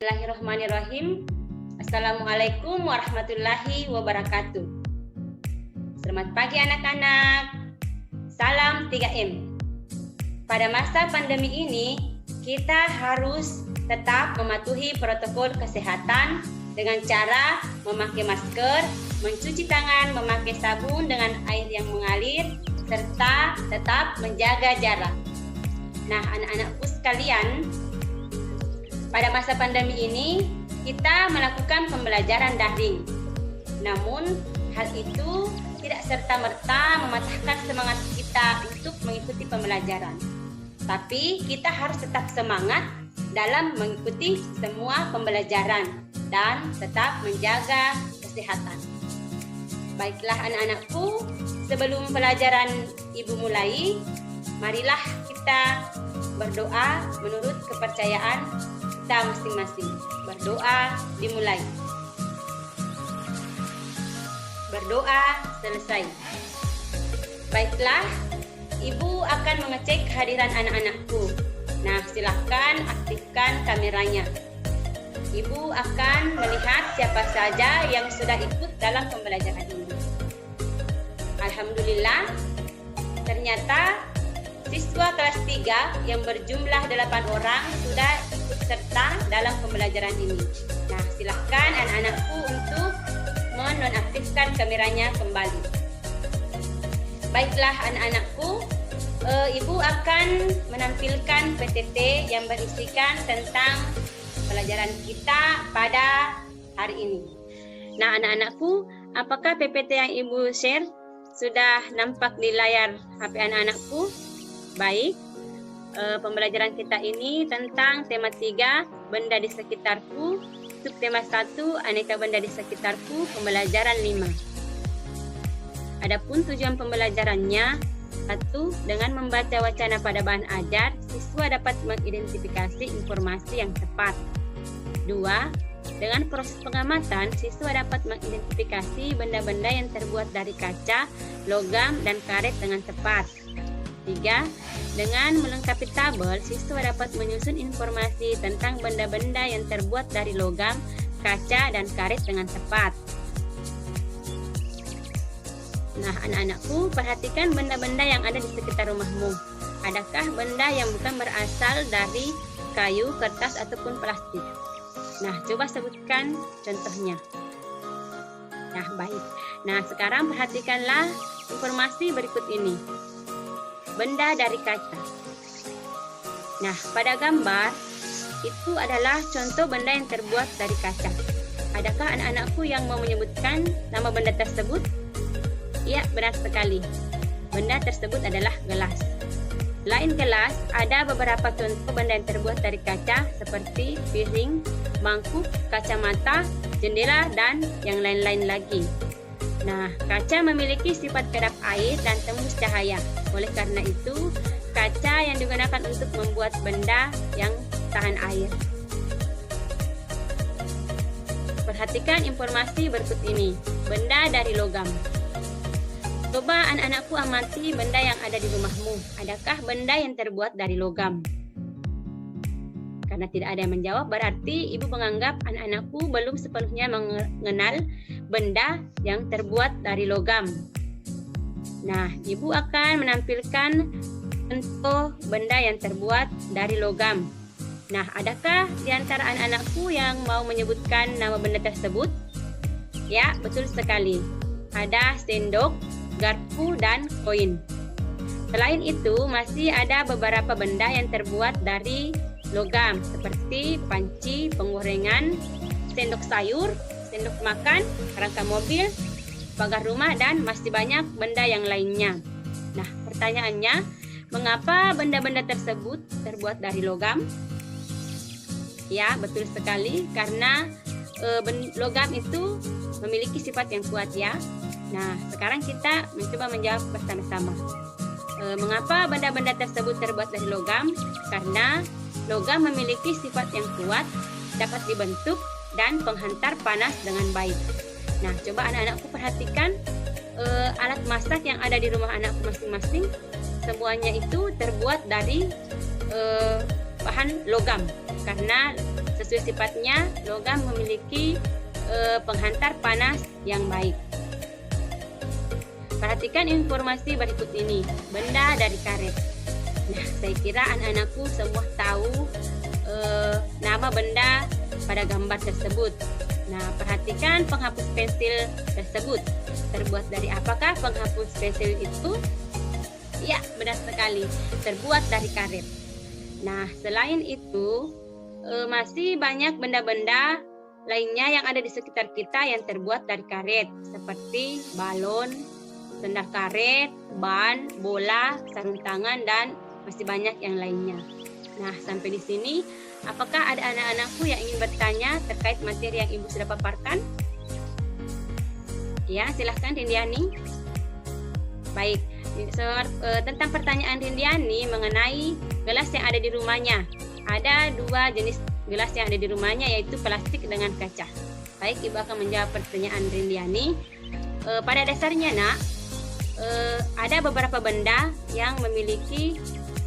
Bismillahirrahmanirrahim. Assalamualaikum warahmatullahi wabarakatuh. Selamat pagi anak-anak. Salam 3M. Pada masa pandemi ini, kita harus tetap mematuhi protokol kesehatan dengan cara memakai masker, mencuci tangan, memakai sabun dengan air yang mengalir, serta tetap menjaga jarak. Nah, anak-anakku sekalian, pada masa pandemi ini, kita melakukan pembelajaran daring. Namun, hal itu tidak serta-merta mematahkan semangat kita untuk mengikuti pembelajaran. Tapi, kita harus tetap semangat dalam mengikuti semua pembelajaran dan tetap menjaga kesehatan. Baiklah anak-anakku, sebelum pelajaran Ibu mulai, marilah kita berdoa menurut kepercayaan kita masing-masing. Berdoa dimulai. Berdoa selesai. Baiklah, Ibu akan mengecek kehadiran anak-anakku. Nah, silakan aktifkan kameranya. Ibu akan melihat siapa saja yang sudah ikut dalam pembelajaran ini. Alhamdulillah, ternyata siswa kelas 3 yang berjumlah 8 orang sudah ikut serta dalam pembelajaran ini. Nah, silahkan anak-anakku untuk menonaktifkan kameranya kembali. Baiklah anak-anakku, Ibu akan menampilkan PTT yang berisikan tentang pelajaran kita pada hari ini. Nah, anak-anakku, apakah PPT yang Ibu share sudah nampak di layar HP anak-anakku? Baik, pembelajaran kita ini tentang tema 3, benda di sekitarku, subtema 1, aneka benda di sekitarku, pembelajaran 5. Adapun tujuan pembelajarannya, 1. Dengan membaca wacana pada bahan ajar, siswa dapat mengidentifikasi informasi yang tepat. 2. Dengan proses pengamatan, siswa dapat mengidentifikasi benda-benda yang terbuat dari kaca, logam, dan karet dengan tepat. 3. Dengan melengkapi tabel, siswa dapat menyusun informasi tentang benda-benda yang terbuat dari logam, kaca, dan karet dengan tepat. Nah, anak-anakku, perhatikan benda-benda yang ada di sekitar rumahmu. Adakah benda yang bukan berasal dari kayu, kertas, ataupun plastik? Nah, coba sebutkan contohnya. Nah, baik. Nah, sekarang perhatikanlah informasi berikut ini. Benda dari kaca. Nah, pada gambar itu adalah contoh benda yang terbuat dari kaca. Adakah anak-anakku yang mau menyebutkan nama benda tersebut? Ya, benar sekali. Benda tersebut adalah gelas. Selain gelas, ada beberapa contoh benda yang terbuat dari kaca seperti piring, mangkuk, kacamata, jendela, dan yang lain-lain lagi. Nah, kaca memiliki sifat kedap air dan tembus cahaya. Oleh karena itu, kaca yang digunakan untuk membuat benda yang tahan air. Perhatikan informasi berikut ini. Benda dari logam. Coba anak-anakku amati benda yang ada di rumahmu. Adakah benda yang terbuat dari logam? Karena tidak ada yang menjawab, berarti Ibu menganggap anak-anakku belum sepenuhnya mengenal benda yang terbuat dari logam. Nah, Ibu akan menampilkan contoh benda yang terbuat dari logam. Nah, adakah di antara anak-anakku yang mau menyebutkan nama benda tersebut? Ya, betul sekali. Ada sendok, garpu, dan koin. Selain itu, masih ada beberapa benda yang terbuat dari logam seperti panci, penggorengan, sendok sayur, sendok makan, kerangka mobil, pagar rumah, dan masih banyak benda yang lainnya. Nah, pertanyaannya, mengapa benda-benda tersebut terbuat dari logam? Ya, betul sekali, karena logam itu memiliki sifat yang kuat ya. Nah, sekarang kita mencoba menjawab bersama-sama. Mengapa benda-benda tersebut terbuat dari logam? Karena logam memiliki sifat yang kuat, dapat dibentuk, dan penghantar panas dengan baik. Nah, coba anak-anakku perhatikan alat masak yang ada di rumah anakku masing-masing. Semuanya itu terbuat dari bahan logam, karena sesuai sifatnya logam memiliki penghantar panas yang baik. Perhatikan informasi berikut ini. Benda dari karet. Nah, saya kira anak-anakku semua tahu nama benda pada gambar tersebut. Nah, perhatikan penghapus pensil tersebut. Terbuat dari apakah penghapus pensil itu? Ya, benar sekali. Terbuat dari karet. Nah, selain itu, masih banyak benda-benda lainnya yang ada di sekitar kita yang terbuat dari karet, seperti balon, sendal karet, ban, bola, sarung tangan, dan masih banyak yang lainnya. Nah, sampai di sini, apakah ada anak-anakku yang ingin bertanya terkait materi yang Ibu sudah paparkan? Ya, silahkan Rindiani. Baik, tentang pertanyaan Rindiani mengenai gelas yang ada di rumahnya. Ada 2 jenis gelas yang ada di rumahnya, yaitu plastik dengan kaca. Baik, Ibu akan menjawab pertanyaan Rindiani. Pada dasarnya, Nak, ada beberapa benda yang memiliki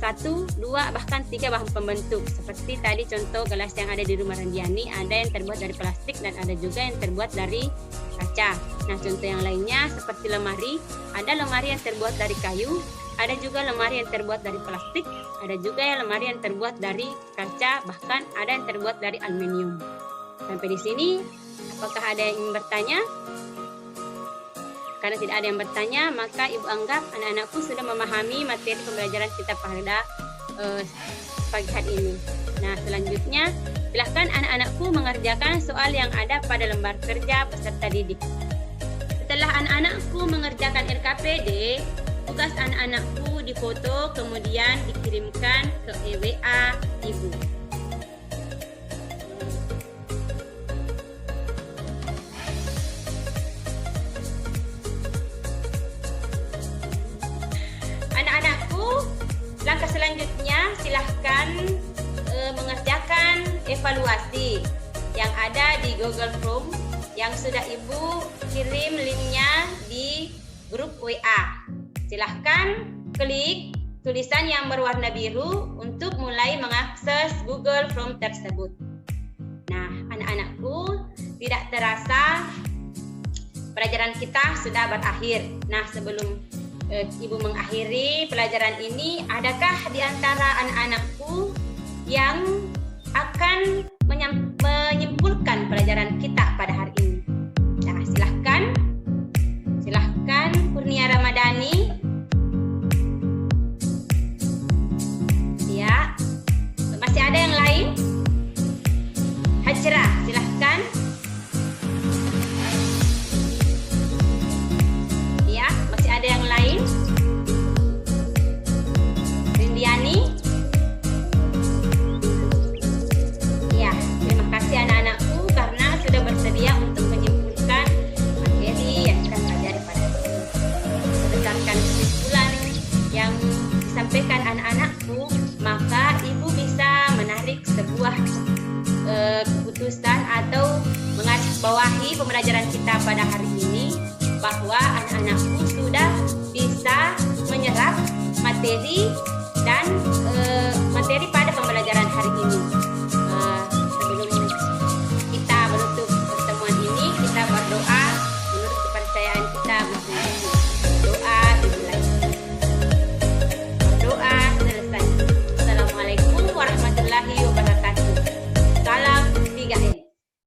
1, 2, bahkan 3 bahan pembentuk. Seperti tadi contoh gelas yang ada di rumah Rindiani, ada yang terbuat dari plastik dan ada juga yang terbuat dari kaca. Nah, contoh yang lainnya seperti lemari, ada lemari yang terbuat dari kayu, ada juga lemari yang terbuat dari plastik, ada juga yang lemari yang terbuat dari kaca, bahkan ada yang terbuat dari aluminium. Sampai di sini, apakah ada yang ingin bertanya? Karena tidak ada yang bertanya, maka Ibu anggap anak-anakku sudah memahami materi pembelajaran kita pada pagi hari ini. Nah, selanjutnya, silahkan anak-anakku mengerjakan soal yang ada pada lembar kerja peserta didik. Setelah anak-anakku mengerjakan RKPD, tugas anak-anakku difoto kemudian dikirimkan ke WA Ibu. Anak-anakku, langkah selanjutnya silahkan mengerjakan evaluasi yang ada di Google Form yang sudah Ibu kirim linknya di grup WA. Silahkan klik tulisan yang berwarna biru untuk mulai mengakses Google Form tersebut. Nah, anak-anakku, tidak terasa pelajaran kita sudah berakhir. Nah, sebelum Ibu mengakhiri pelajaran ini, adakah di antara anak-anakku yang akan menyimpulkan pelajaran kita pada hari ini? Nah, silahkan Kurnia Ramadhani. Ya, masih ada yang lain? Hajra, silahkan. Ya, masih ada yang lain? Rindiani. Ya, terima kasih anak-anakku karena sudah bersedia untuk menyimpulkan materi yang kita pelajari pada hari ini. Berdasarkan kesimpulan yang disampaikan anak-anakku, maka Ibu bisa menarik sebuah keputusan atau menggarisbawahi pembelajaran kita pada hari ini, bahwa anak-anakku sudah bisa menyerap materi dan materi pada pembelajaran hari ini.